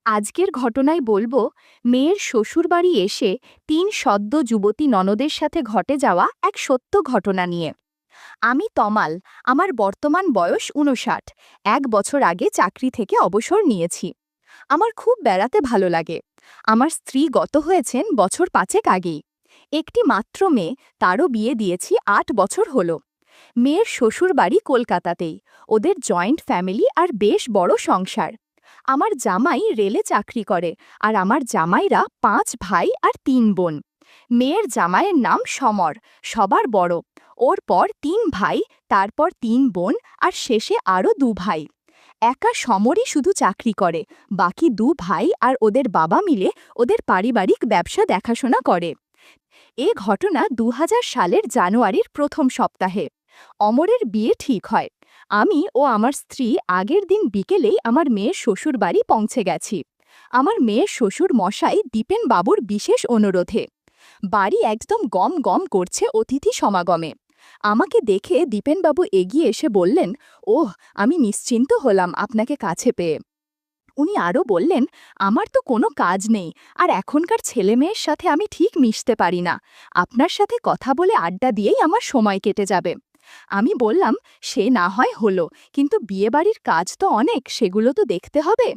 আজকের ঘটনায় বলবো মেয়ের শ্বশুরবাড়ি এসে তিন সদ্য যুবতী ননদের সাথে ঘটে যাওয়া এক সত্য ঘটনা নিয়ে। আমি তমাল। আমার বর্তমান বয়স ৫৯। ১ বছর আগে চাকরি থেকে অবসর নিয়েছি। আমার খুব বেড়াতে ভালো লাগে। আমার স্ত্রী গত হয়েছেন বছর ৫ আগেই। একটি মাত্র মেয়ে, তারও বিয়ে দিয়েছি ৮ বছর হলো। মেয়ের শ্বশুরবাড়ি কলকাতাতেই। ওদের জয়েন্ট ফ্যামিলি আর বেশ বড় সংসার। আমার জামাই রেলে চাকরি করে, আর আমার জামাইরা ৫ ভাই আর ৩ বোন। মেয়ের জামাইয়ের নাম সমর, সবার বড়। ওর পর ৩ ভাই, তারপর ৩ বোন, আর শেষে আরও ২ ভাই। একা সমরই শুধু চাকরি করে, বাকি ২ ভাই আর ওদের বাবা মিলে ওদের পারিবারিক ব্যবসা দেখাশোনা করে। এ ঘটনা ২০০০ সালের জানুয়ারির প্রথম সপ্তাহে। অমরের বিয়ে ঠিক হয়। আমি ও আমার স্ত্রী আগের দিন বিকেলেই আমার মেয়ের শ্বশুর বাড়ি পৌঁছে গেছি। আমার মেয়ের শ্বশুর মশাই দীপেন বাবুর বিশেষ অনুরোধে। বাড়ি একদম গম গম করছে অতিথি সমাগমে। আমাকে দেখে দীপেনবাবু এগিয়ে এসে বললেন, ওহ, আমি নিশ্চিন্ত হলাম আপনাকে কাছে পেয়ে। উনি আরও বললেন, আমার তো কোনো কাজ নেই, আর এখনকার ছেলেমেয়ের সাথে আমি ঠিক মিশতে পারি না। আপনার সাথে কথা বলে আড্ডা দিয়েই আমার সময় কেটে যাবে। আমি বললাম, সে না হয় হলো, কিন্তু বিয়েবাড়ির কাজ তো অনেক, সেগুলো তো দেখতে হবে।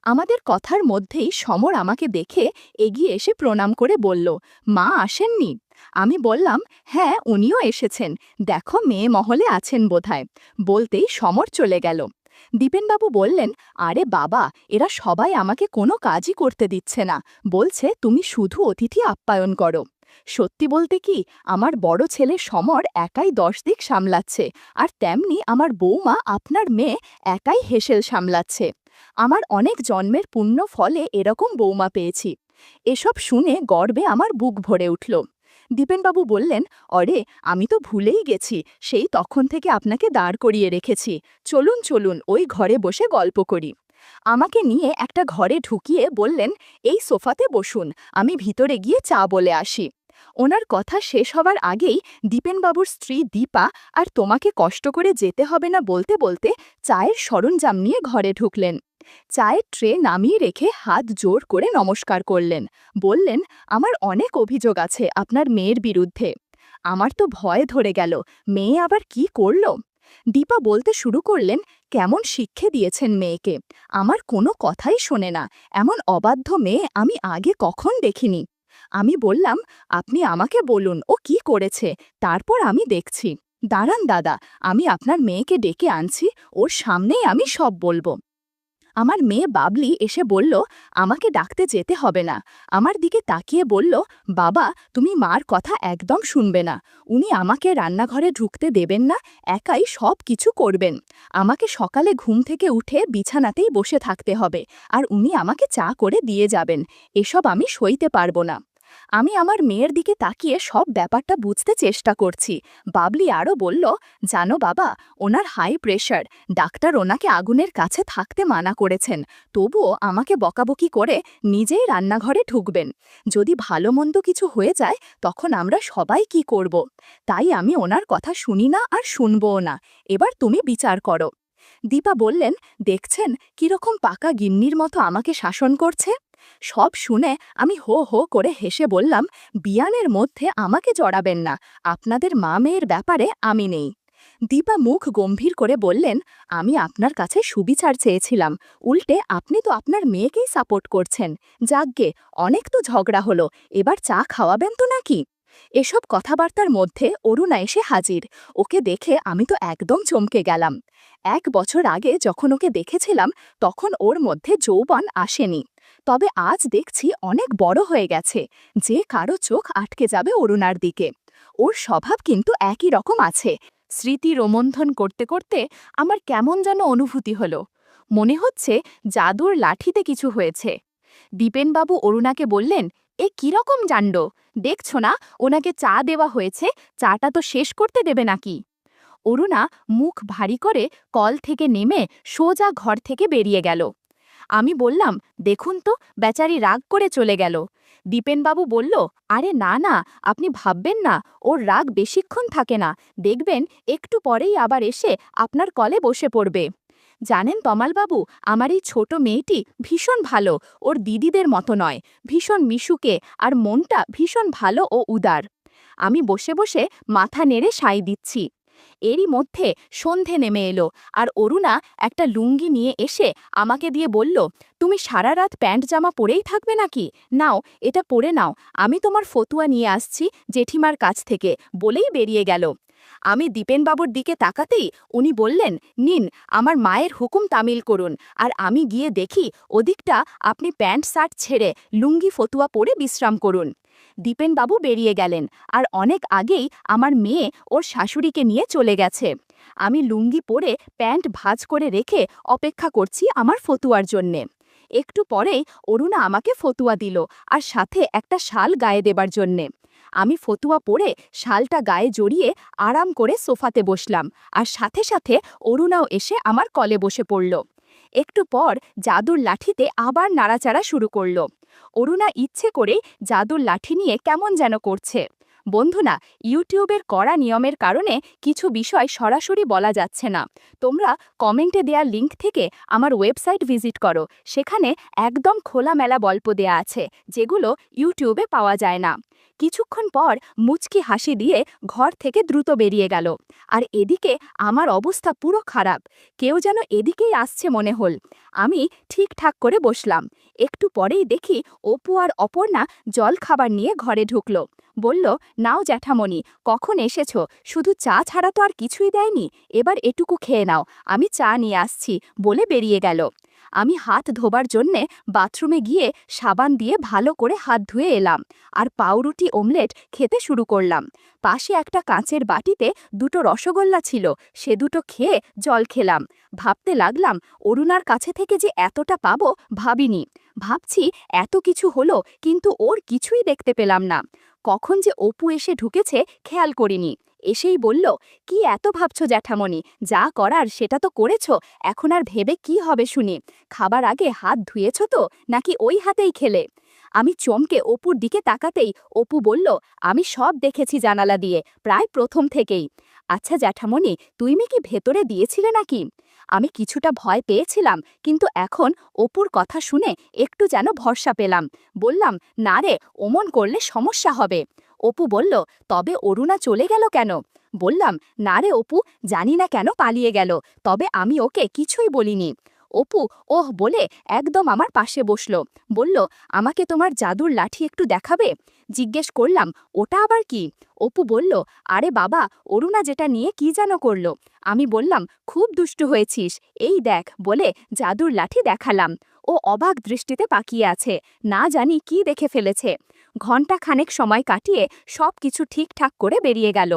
আমাদের কথার মধ্যেই সমর আমাকে দেখে এগিয়ে এসে প্রণাম করে বলল, মা আসেননি? আমি বললাম, হ্যাঁ, উনিও এসেছেন, দেখো মেয়ে মহলে আছেন বোধহয়। বলতেই সমর চলে গেল। দীপেনবাবু বললেন, আরে বাবা, এরা সবাই আমাকে কোনো কাজই করতে দিচ্ছে না, বলছে তুমি শুধু অতিথি আপ্যায়ন করো। সত্যি বলতে কি, আমার বড় ছেলে সমর একাই ১০ দিক সামলাচ্ছে, আর তেমনি আমার বৌমা আপনার মেয়ে একাই হেসেল সামলাচ্ছে। আমার অনেক জন্মের পুণ্য ফলে এরকম বৌমা পেয়েছি। এসব শুনে গর্বে আমার বুক ভরে উঠল। দীপেনবাবু বললেন, অরে, আমি তো ভুলেই গেছি, সেই তখন থেকে আপনাকে দাঁড় করিয়ে রেখেছি। চলুন চলুন, ওই ঘরে বসে গল্প করি। আমাকে নিয়ে একটা ঘরে ঢুকিয়ে বললেন, এই সোফাতে বসুন, আমি ভিতরে গিয়ে চা বলে আসি। ওনার কথা শেষ হবার আগেই দীপেনবাবুর স্ত্রী দীপা আর তোমাকে কষ্ট করে যেতে হবে না বলতে বলতে চায়ের সরঞ্জাম নিয়ে ঘরে ঢুকলেন। চায়ের ট্রে নামিয়ে রেখে হাত জোর করে নমস্কার করলেন। বললেন, আমার অনেক অভিযোগ আছে আপনার মেয়ের বিরুদ্ধে। আমার তো ভয় ধরে গেল, মেয়ে আবার কি করল। দীপা বলতে শুরু করলেন, কেমন শিক্ষে দিয়েছেন মেয়েকে, আমার কোনো কথাই শোনে না, এমন অবাধ্য মেয়ে আমি আগে কখন দেখিনি। আমি বললাম, আপনি আমাকে বলুন ও কি করেছে, তারপর আমি দেখছি। দাঁড়ান দাদা, আমি আপনার মেয়েকে ডেকে আনছি, ওর সামনেই আমি সব বলবো। আমার মেয়ে বাবলি এসে বলল, আমাকে ডাকতে যেতে হবে না। আমার দিকে তাকিয়ে বলল, বাবা, তুমি মার কথা একদম শুনবে না। উনি আমাকে রান্নাঘরে ঢুকতে দেবেন না, একাই সব কিছু করবেন। আমাকে সকালে ঘুম থেকে উঠে বিছানাতেই বসে থাকতে হবে, আর উনি আমাকে চা করে দিয়ে যাবেন। এসব আমি সইতে পারবো না। আমি আমার মেয়ের দিকে তাকিয়ে সব ব্যাপারটা বুঝতে চেষ্টা করছি। বাবলি আরও বলল, জানো বাবা, ওনার হাই প্রেশার, ডাক্তার ওনাকে আগুনের কাছে থাকতে মানা করেছেন, তবুও আমাকে বকাবকি করে নিজেই রান্নাঘরে ঢুকবেন। যদি ভালো মন্দ কিছু হয়ে যায় তখন আমরা সবাই কি করব। তাই আমি ওনার কথা শুনি না আর শুনবও না। এবার তুমি বিচার করো। দীপা বললেন, দেখছেন কিরকম পাকা গিন্নির মতো আমাকে শাসন করছে। সব শুনে আমি হো হো করে হেসে বললাম, বিয়ানের মধ্যে আমাকে জড়াবেন না, আপনাদের মা মেয়ের ব্যাপারে আমি নেই। দীপা মুখ গম্ভীর করে বললেন, আমি আপনার কাছে সুবিচার চেয়েছিলাম, উল্টে আপনি তো আপনার মেয়েকেই সাপোর্ট করছেন। যাকগে, অনেক তো ঝগড়া হলো, এবার চা খাওয়াবেন তো নাকি? এসব কথাবার্তার মধ্যে অরুণা এসে হাজির। ওকে দেখে আমি তো একদম চমকে গেলাম। ১ বছর আগে যখন ওকে দেখেছিলাম তখন ওর মধ্যে যৌবন আসেনি, তবে আজ দেখছি অনেক বড় হয়ে গেছে, যে কারো চোখ আটকে যাবে অরুণার দিকে। ওর স্বভাব কিন্তু একই রকম আছে। স্মৃতি রোমন্থন করতে করতে আমার কেমন যেন অনুভূতি হলো, মনে হচ্ছে জাদুর লাঠিতে কিছু হয়েছে। দীপেনবাবু অরুণাকে বললেন, এ কিরকম জাণ্ড, দেখছো না ওনাকে চা দেওয়া হয়েছে, চাটা তো শেষ করতে দেবে নাকি? অরুণা মুখ ভারী করে কল থেকে নেমে সোজা ঘর থেকে বেরিয়ে গেল। আমি বললাম, দেখুন তো, বেচারি রাগ করে চলে গেল। দীপেনবাবু বলল, আরে না না, আপনি ভাববেন না, ওর রাগ বেশিক্ষণ থাকে না, দেখবেন একটু পরেই আবার এসে আপনার কলে বসে পড়বে। জানেন তমালবাবু, আমার এই ছোট মেয়েটি ভীষণ ভালো, ওর দিদিদের মতো নয়, ভীষণ মিশুকে, আর মনটা ভীষণ ভালো ও উদার। আমি বসে বসে মাথা নেড়ে সাই দিচ্ছি। এরই মধ্যে সন্ধে নেমে এলো, আর অরুণা একটা লুঙ্গি নিয়ে এসে আমাকে দিয়ে বলল, তুমি সারা রাত প্যান্ট জামা পরেই থাকবে নাকি? নাও, এটা পরে নাও, আমি তোমার ফতুয়া নিয়ে আসছি জেঠিমার কাছ থেকে, বলেই বেরিয়ে গেল। আমি দীপেনবাবুর দিকে তাকাতেই উনি বললেন, নিন, আমার মায়ের হুকুম তামিল করুন, আর আমি গিয়ে দেখি ওদিকটা আপনি প্যান্ট শার্ট ছেড়ে লুঙ্গি ফতুয়া পরে বিশ্রাম করুন। দীপেনবাবু বেরিয়ে গেলেন, আর অনেক আগেই আমার মেয়ে ওর শাশুড়িকে নিয়ে চলে গেছে। আমি লুঙ্গি পরে প্যান্ট ভাঁজ করে রেখে অপেক্ষা করছি আমার ফতুয়ার জন্যে। একটু পরেই অরুণা আমাকে ফতুয়া দিল, আর সাথে একটা শাল গায়ে দেবার জন্যে। আমি ফতুয়া পরে শালটা গায়ে জড়িয়ে আরাম করে সোফাতে বসলাম, আর সাথে সাথে অরুণাও এসে আমার কলে বসে পড়ল। একটু পর জাদুর লাঠিতে আবার নাড়াচাড়া শুরু করল। অরুণা ইচ্ছে করে জাদুর লাঠি নিয়ে কেমন যেন করছে। বন্ধুরা, ইউটিউবের কড়া নিয়মের কারণে কিছু বিষয় সরাসরি বলা যাচ্ছে না। তোমরা কমেন্টে দেওয়া লিঙ্ক থেকে আমার ওয়েবসাইট ভিজিট করো, সেখানে একদম খোলামেলা গল্প দেয়া আছে, যেগুলো ইউটিউবে পাওয়া যায় না। কিছুক্ষণ পর মুচকি হাসি দিয়ে ঘর থেকে দ্রুত বেরিয়ে গেল, আর এদিকে আমার অবস্থা পুরো খারাপ। কেউ যেন এদিকেই আসছে মনে হল। আমি ঠিকঠাক করে বসলাম। একটু পরেই দেখি অপু আর অপর্ণা জল খাবার নিয়ে ঘরে ঢুকল। বলল, নাও জ্যাঠামণি, কখন এসেছ, শুধু চা ছাড়া তো আর কিছুই দেয়নি, এবার এটুকু খেয়ে নাও, আমি চা নিয়ে আসছি, বলে বেরিয়ে গেল। আমি হাত ধোবার জন্যে বাথরুমে গিয়ে সাবান দিয়ে ভালো করে হাত ধুয়ে এলাম, আর পাউরুটি অমলেট খেতে শুরু করলাম। পাশে একটা কাঁচের বাটিতে দুটো রসগোল্লা ছিল, সে দুটো খেয়ে জল খেলাম। ভাবতে লাগলাম, অরুণার কাছে থেকে যে এতটা পাবো ভাবিনি। ভাবছি এত কিছু হলো, কিন্তু ওর কিছুই দেখতে পেলাম না। কখন যে অপু এসে ঢুকেছে খেয়াল করিনি। এসেই বলল, কি এত ভাবছো জ্যাঠামণি, যা করার সেটা তো করেছ, এখন আর ভেবে কি হবে শুনি? খাবার আগে হাত ধুয়েছ তো, নাকি ওই হাতেই খেলে? আমি চমকে অপুর দিকে তাকাতেই অপু বলল, আমি সব দেখেছি জানালা দিয়ে, প্রায় প্রথম থেকেই। আচ্ছা জ্যাঠামণি, তুমি কি ভেতরে দিয়েছিলে নাকি? আমি কিছুটা ভয় পেয়েছিলাম, কিন্তু এখন অপুর কথা শুনে একটু যেন ভরসা পেলাম। বললাম, না রে, ওমন করলে সমস্যা হবে। অপু বলল, তবে অরুণা চলে গেল কেন? বললাম, না রে অপু, জানি না কেন পালিয়ে গেল, তবে আমি ওকে কিছুই বলিনি। অপু ওহ বলে একদম আমার পাশে বসল। বলল, আমাকে তোমার জাদুর লাঠি একটু দেখাবে? জিজ্ঞেস করলাম, ওটা আবার কি? অপু বলল, আরে বাবা, অরুণা যেটা নিয়ে কি যেন করল। আমি বললাম, খুব দুষ্টু হয়েছিস, এই দেখ, বলে জাদুর লাঠি দেখালাম। ও অবাক দৃষ্টিতে পাকিয়ে আছে, না জানি কি দেখে ফেলেছে। ঘণ্টা খানেক সময় কাটিয়ে সব কিছু ঠিকঠাক করে বেরিয়ে গেল।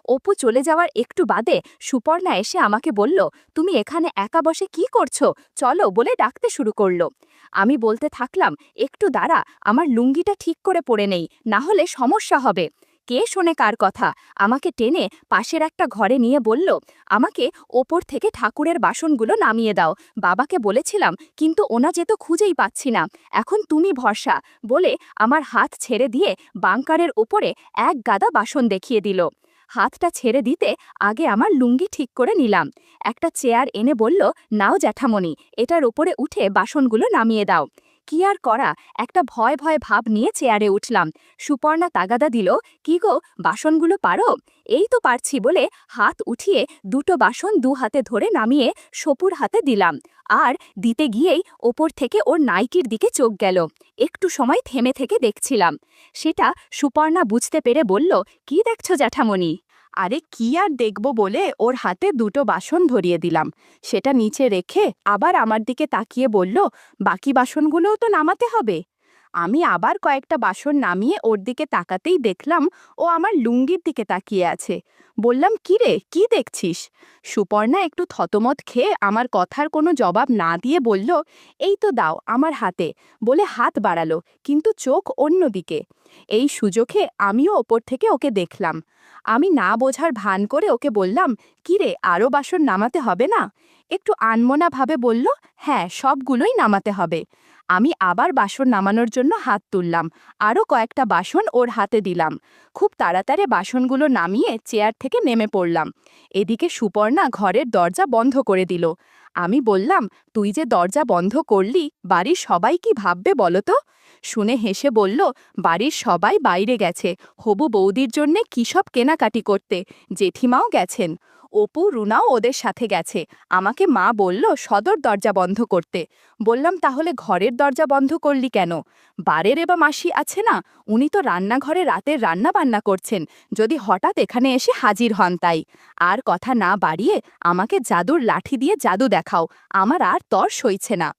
অপু চলে যাওয়ার একটু বাদে সুপর্ণা এসে আমাকে বলল, তুমি এখানে একা বসে কি করছো, চলো, বলে ডাকতে শুরু করলো। আমি বলতে থাকলাম, একটু দাঁড়া, আমার লুঙ্গিটা ঠিক করে পরে নেই, না হলে সমস্যা হবে। কে শোনে কার কথা? আমাকে টেনে পাশের একটা ঘরে নিয়ে বলল, আমাকে ওপর থেকে ঠাকুরের বাসনগুলো নামিয়ে দাও, বাবাকে বলেছিলাম, কিন্তু ওনা যে তো খুঁজেই পাচ্ছি না, এখন তুমি ভরসা, বলে আমার হাত ছেড়ে দিয়ে বাংকারের ওপরে এক গাদা বাসন দেখিয়ে দিল। হাতটা ছেড়ে দিতে আগে আমার লুঙ্গি ঠিক করে নিলাম। একটা চেয়ার এনে বলল, নাও জ্যাঠামণি, এটার ওপরে উঠে বাসনগুলো নামিয়ে দাও। কি আর করা, একটা ভয় ভয় ভাব নিয়ে চেয়ারে উঠলাম। সুপর্ণা তাগাদা দিল, কি গো, বাসনগুলো পারো? এই তো পারছি, বলে হাত উঠিয়ে দুটো বাসন দু হাতে ধরে নামিয়ে সপুর হাতে দিলাম। আর দিতে গিয়েই ওপর থেকে ওর নাইটির দিকে চোখ গেল। একটু সময় থেমে থেকে দেখছিলাম। সেটা সুপর্ণা বুঝতে পেরে বলল, কি দেখছো জ্যাঠামণি? আরে কি আর দেখব বলে ওর হাতে দুটো বাসন ধরিয়ে দিলাম। সেটা নিচে রেখে আবার আমার দিকে তাকিয়ে বলল, বাকি বাসনগুলোও তো নামাতে হবে। আমি আবার কয়েকটা বাসন নামিয়ে ওর দিকে তাকাতেই দেখলাম ও আমার লুঙ্গির দিকে তাকিয়ে আছে। বললাম, কি রে, কি দেখছিস? সুপর্ণা একটু থতমত খেয়ে আমার কথার কোনো জবাব না দিয়ে বলল, এই তো দাও আমার হাতে, বলে হাত বাড়ালো, কিন্তু চোখ অন্যদিকে। এই সুযোগে আমিও ওপর থেকে ওকে দেখলাম। আমি না বোঝার ভান করে ওকে বললাম, কি রে, আরও বাসন নামাতে হবে না? একটু আনমনা ভাবে বলল, হ্যাঁ, সবগুলোই নামাতে হবে। আমি আবার বাসন নামানোর জন্য হাত তুললাম, আরও কয়েকটা বাসন ওর হাতে দিলাম। খুব তাড়াতাড়ি বাসনগুলো নামিয়ে চেয়ার থেকে নেমে পড়লাম। এদিকে সুপর্ণা ঘরের দরজা বন্ধ করে দিল। আমি বললাম, তুই যে দরজা বন্ধ করলি, বাড়ির সবাই কি ভাববে বলো তো? শুনে হেসে বলল, বাড়ির সবাই বাইরে গেছে হবু বৌদির জন্যে কী সব কেনাকাটি করতে, জেঠিমাও গেছেন। অপু রুনাও ওদের সাথে গেছে। আমাকে মা বলল সদর দরজা বন্ধ করতে। বললাম, তাহলে ঘরের দরজা বন্ধ করলি কেন? বারের এবা মাসি আছে না, উনি তো রান্নাঘরে রাতের রান্না বান্না করছেন, যদি হঠাৎ এখানে এসে হাজির হন তাই। আর কথা না বাড়িয়ে আমাকে জাদুর লাঠি দিয়ে জাদু দেখাও, আমার আর তর সইছে না।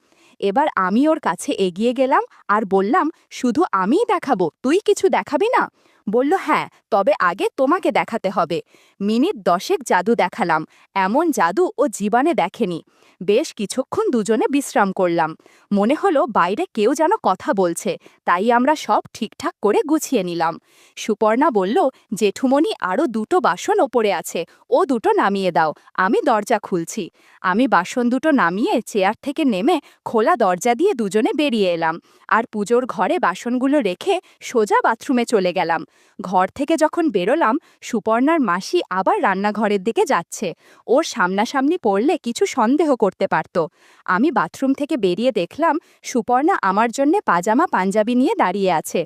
এবার আমি ওর কাছে এগিয়ে গেলাম আর বললাম, শুধু আমিই দেখাবো, তুই কিছু দেখাবি না? বলল, হ্যাঁ, তবে আগে তোমাকে দেখাতে হবে। মিনিট 10 জাদু দেখালাম, এমন জাদু ও জীবনে দেখেনি। বেশ কিছুক্ষণ দুজনে বিশ্রাম করলাম। মনে হলো বাইরে কেউ যেন কথা বলছে, তাই আমরা সব ঠিকঠাক করে গুছিয়ে নিলাম। সুপর্ণা বলল, জেঠুমণি আরও 2টো বাসন ওপরে আছে, ও 2টো নামিয়ে দাও, আমি দরজা খুলছি। আমি বাসন 2টো নামিয়ে চেয়ার থেকে নেমে খোলা দরজা দিয়ে দুজনে বেরিয়ে এলাম, আর পুজোর ঘরে বাসনগুলো রেখে সোজা বাথরুমে চলে গেলাম। ঘর থেকে যখন বেরোলাম, সুপর্ণার মাসি আবার রান্নাঘরের দিকে যাচ্ছে। ওর সামনাসামনি পড়লে কিছু সন্দেহ করতে পারত। আমি বাথরুম থেকে বেরিয়ে দেখলাম সুপর্ণা আমার জন্যে পাজামা পাঞ্জাবি নিয়ে দাঁড়িয়ে আছে।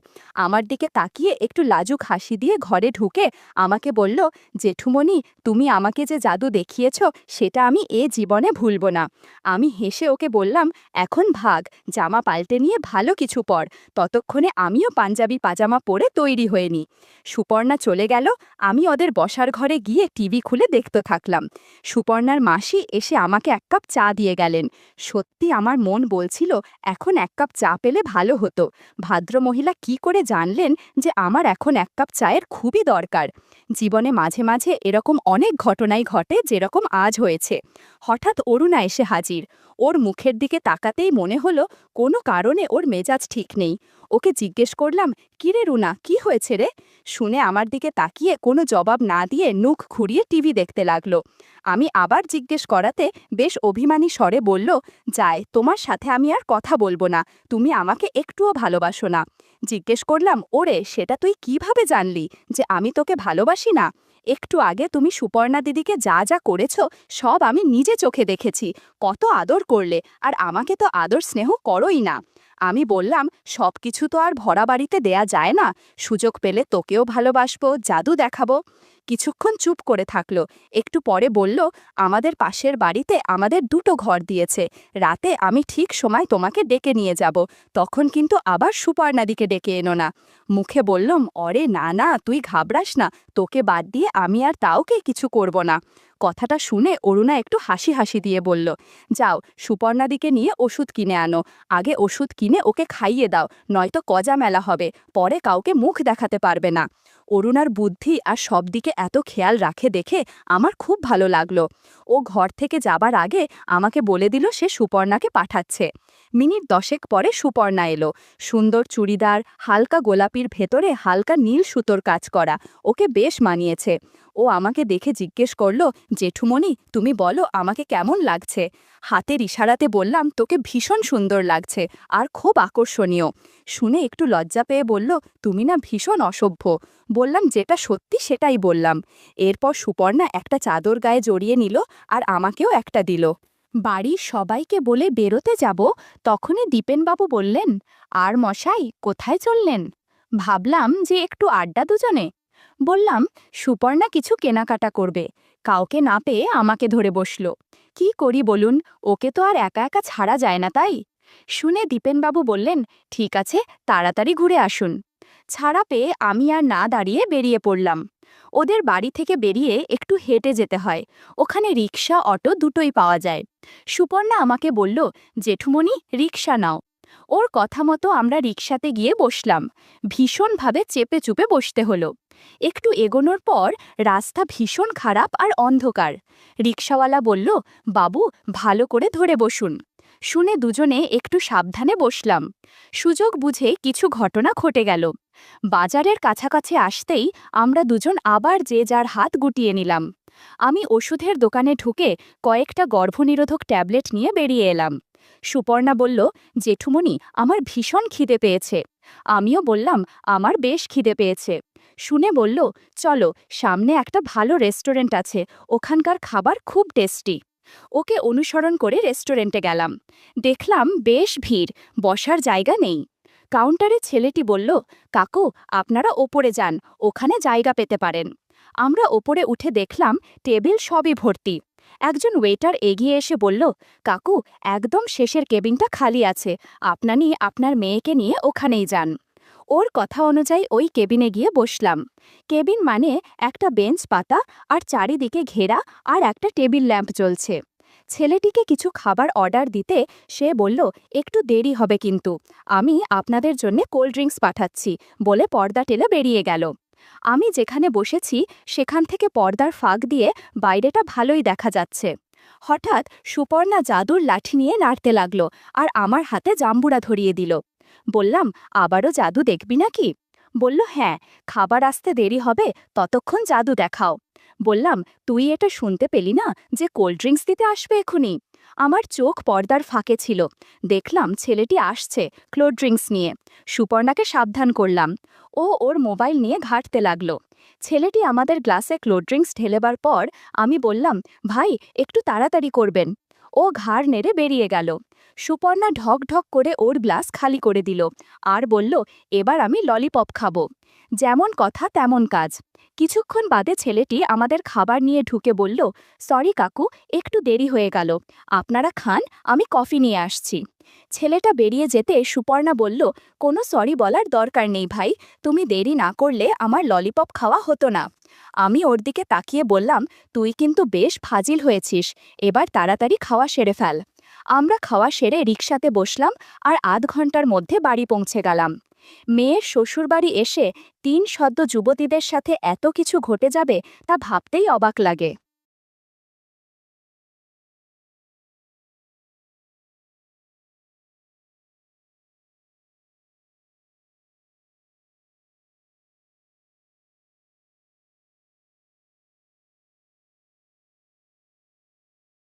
আমার দিকে তাকিয়ে একটু লাজুক হাসি দিয়ে ঘরে ঢুকে আমাকে বলল, জেঠুমণি, তুমি আমাকে যে জাদু দেখিয়েছ সেটা আমি জীবনে ভুলব না। আমি হেসে ওকে বললাম, এখন ভাগ, জামা পাল্টে নিয়ে ভালো কিছু পর, ততক্ষণে আমিও পাঞ্জাবি পাজামা পরে তৈরি হয়ে নিই। সুপর্ণা চলে গেল। আমি ওদের বসার ঘরে গিয়ে টিভি খুলে দেখতে থাকলাম। সুপর্ণার মাসি এসে আমাকে 1 কাপ চা দিয়ে গেলেন। সত্যি আমার মন বলছিল এখন 1 কাপ চা পেলে ভালো হতো। ভদ্রমহিলা কি করে জানলেন যে আমার এখন 1 কাপ চায়ের খুবই দরকার? জীবনে মাঝে মাঝে এরকম অনেক ঘটনাই ঘটে, যেরকম আজ হয়েছে। হঠাৎ অরুণা এসে হাজির। ওর মুখের দিকে তাকাতেই মনে হলো কোনো কারণে ওর মেজাজ ঠিক নেই। ওকে জিজ্ঞেস করলাম, কিরে রুনা, কি হয়েছে রে? শুনে আমার দিকে তাকিয়ে কোনো জবাব না দিয়ে মুখ ঘুরিয়ে টিভি দেখতে লাগলো। আমি আবার জিজ্ঞেস করাতে বেশ অভিমানী স্বরে বলল, যায়, তোমার সাথে আমি আর কথা বলবো না, তুমি আমাকে একটুও ভালোবাসো না। জিজ্ঞেস করলাম, ওরে, সেটা তুই কিভাবে জানলি যে আমি তোকে ভালোবাসি না? একটু আগে তুমি সুপর্ণা দিদিকে যা যা করেছ সব আমি নিজে চোখে দেখেছি। কত আদর করলে, আর আমাকে তো আদর স্নেহ করোই না। আমি বললাম, সব কিছু তো আর ভরা বাড়িতে দেয়া যায় না, সুযোগ পেলে তোকেও ভালোবাসবো, জাদু দেখাবো। কিছুক্ষণ চুপ করে থাকলো, একটু পরে বলল, আমাদের পাশের বাড়িতে আমাদের 2টো ঘর দিয়েছে, রাতে আমি ঠিক সময় তোমাকে ডেকে নিয়ে যাব, তখন কিন্তু আবার সুপর্ণাদিকে ডেকে এনো না। মুখে বললাম, অরে না না, তুই ঘাবড়াস না, তোকে বাদ দিয়ে আমি আর তাওকে কিছু করব না। কথাটা শুনে অরুণা একটু হাসি হাসি দিয়ে বলল, যাও, সুপর্ণাদিকে নিয়ে ওষুধ কিনে আনো, আগে ওষুধ কিনে ওকে খাইয়ে দাও, নয়তো কজা মেলা হবে, পরে কাউকে মুখ দেখাতে পারবে না। অরুণার বুদ্ধি আর সব দিকে এত খেয়াল রাখে দেখে আমার খুব ভালো লাগলো। ও ঘর থেকে যাবার আগে আমাকে বলে দিল সে সুপর্ণাকে পাঠাচ্ছে। মিনিট 10 পরে সুপর্ণা এলো। সুন্দর চুড়িদার, হালকা গোলাপির ভেতরে হালকা নীল সুতোর কাজ করা, ওকে বেশ মানিয়েছে। ও আমাকে দেখে জিজ্ঞেস করলো, জেঠুমণি, তুমি বলো আমাকে কেমন লাগছে? হাতের ইশারাতে বললাম, তোকে ভীষণ সুন্দর লাগছে আর খুব আকর্ষণীয়। শুনে একটু লজ্জা পেয়ে বলল, তুমি না ভীষণ অসভ্য। বললাম, যেটা সত্যি সেটাই বললাম। এরপর সুপর্ণা একটা চাদর গায়ে জড়িয়ে নিল আর আমাকেও একটা দিল। বাড়ির সবাইকে বলে বেরোতে যাব, তখনই দীপেনবাবু বললেন, আর মশাই, কোথায় চললেন? ভাবলাম যে একটু আড্ডা দুজনে। বললাম, সুপর্ণা কিছু কেনাকাটা করবে, কাউকে না পেয়ে আমাকে ধরে বসল। কি করি বলুন, ওকে তো আর একা একা ছাড়া যায় না, তাই? শুনে দীপেনবাবু বললেন, ঠিক আছে, তাড়াতাড়ি ঘুরে আসুন। ছাড়া পেয়ে আমি আর না দাঁড়িয়ে বেরিয়ে পড়লাম। ওদের বাড়ি থেকে বেরিয়ে একটু হেঁটে যেতে হয়, ওখানে রিকশা অটো দুটোই পাওয়া যায়। সুপর্ণা আমাকে বলল, জেঠুমণি, রিকশা নাও। ওর কথা মতো আমরা রিকশাতে গিয়ে বসলাম। ভীষণভাবে চেপে চুপে বসতে হলো। একটু এগোনোর পর রাস্তা ভীষণ খারাপ আর অন্ধকার। রিকশাওয়ালা বলল, বাবু, ভালো করে ধরে বসুন। শুনে দুজনে একটু সাবধানে বসলাম। সুযোগ বুঝে কিছু ঘটনা ঘটে গেল। বাজারের কাছাকাছি আসতেই আমরা দুজন আবার যে যার হাত গুটিয়ে নিলাম। আমি ওষুধের দোকানে ঢুকে কয়েকটা গর্ভনিরোধক ট্যাবলেট নিয়ে বেরিয়ে এলাম। সুপর্ণা বলল, জেঠুমণি, আমার ভীষণ খিদে পেয়েছে। আমিও বললাম, আমার বেশ খিদে পেয়েছে। শুনে বলল, চলো, সামনে একটা ভালো রেস্টুরেন্ট আছে, ওখানকার খাবার খুব টেস্টি। ওকে অনুসরণ করে রেস্টুরেন্টে গেলাম। দেখলাম বেশ ভিড়, বসার জায়গা নেই। কাউন্টারে ছেলেটি বলল, কাকু, আপনারা ওপরে যান, ওখানে জায়গা পেতে পারেন। আমরা ওপরে উঠে দেখলাম টেবিল সবই ভর্তি। একজন ওয়েটার এগিয়ে এসে বলল, কাকু, একদম শেষের কেবিনটা খালি আছে, আপনি আপনার মেয়েকে নিয়ে ওখানেই যান। ওর কথা অনুযায়ী ওই কেবিনে গিয়ে বসলাম। কেবিন মানে একটা বেঞ্চ পাতা আর চারিদিকে ঘেরা আর একটা টেবিল ল্যাম্প জ্বলছে। ছেলেটিকে কিছু খাবার অর্ডার দিতে সে বলল, একটু দেরি হবে কিন্তু, আমি আপনাদের জন্য কোল্ড ড্রিঙ্কস পাঠাচ্ছি বলে পর্দা টেলে বেরিয়ে গেল। আমি যেখানে বসেছি সেখান থেকে পর্দার ফাঁক দিয়ে বাইরেটা ভালোই দেখা যাচ্ছে। হঠাৎ সুপর্ণা জাদুর লাঠি নিয়ে নাড়তে লাগলো আর আমার হাতে জাম্বুরা ধরিয়ে দিল। বললাম, আবারও জাদু দেখবি নাকি? বলল, হ্যাঁ, খাবার আসতে দেরি হবে, ততক্ষণ জাদু দেখাও। বললাম, তুই এটা শুনতে পেলি না যে কোল্ড ড্রিঙ্কস দিতে আসবে এখুনি? আমার চোখ পর্দার ফাঁকে ছিল। দেখলাম ছেলেটি আসছে কোল্ড ড্রিঙ্কস নিয়ে। সুপর্ণাকে সাবধান করলাম। ও ওর মোবাইল নিয়ে ঘাঁটতে লাগলো। ছেলেটি আমাদের গ্লাসে কোল্ড ড্রিঙ্কস ঢেলেবার পর আমি বললাম, ভাই, একটু তাড়াতাড়ি করবেন। ও ঘাড় নেড়ে বেরিয়ে গেল। সুপর্ণা ঢক ঢক করে ওর গ্লাস খালি করে দিল আর বলল, এবার আমি ললিপপ খাবো। যেমন কথা তেমন কাজ। কিছুক্ষণ বাদে ছেলেটি আমাদের খাবার নিয়ে ঢুকে বলল, সরি কাকু, একটু দেরি হয়ে গেল, আপনারা খান, আমি কফি নিয়ে আসছি। ছেলেটা বেরিয়ে যেতে সুপর্ণা বলল, কোনো সরি বলার দরকার নেই ভাই, তুমি দেরি না করলে আমার ললিপপ খাওয়া হতো না। আমি ওর দিকে তাকিয়ে বললাম, তুই কিন্তু বেশ ফাজিল হয়েছিস, এবার তাড়াতাড়ি খাওয়া সেরে ফেল। আমরা খাওয়া সেরে রিকশাতে বসলাম আর আধ ঘন্টার মধ্যে বাড়ি পৌঁছে গেলাম। মেয়ের শ্বশুরবাড়ি এসে 3 সদ্য যুবতীদের সাথে এত কিছু ঘটে যাবে তা ভাবতেই অবাক লাগে।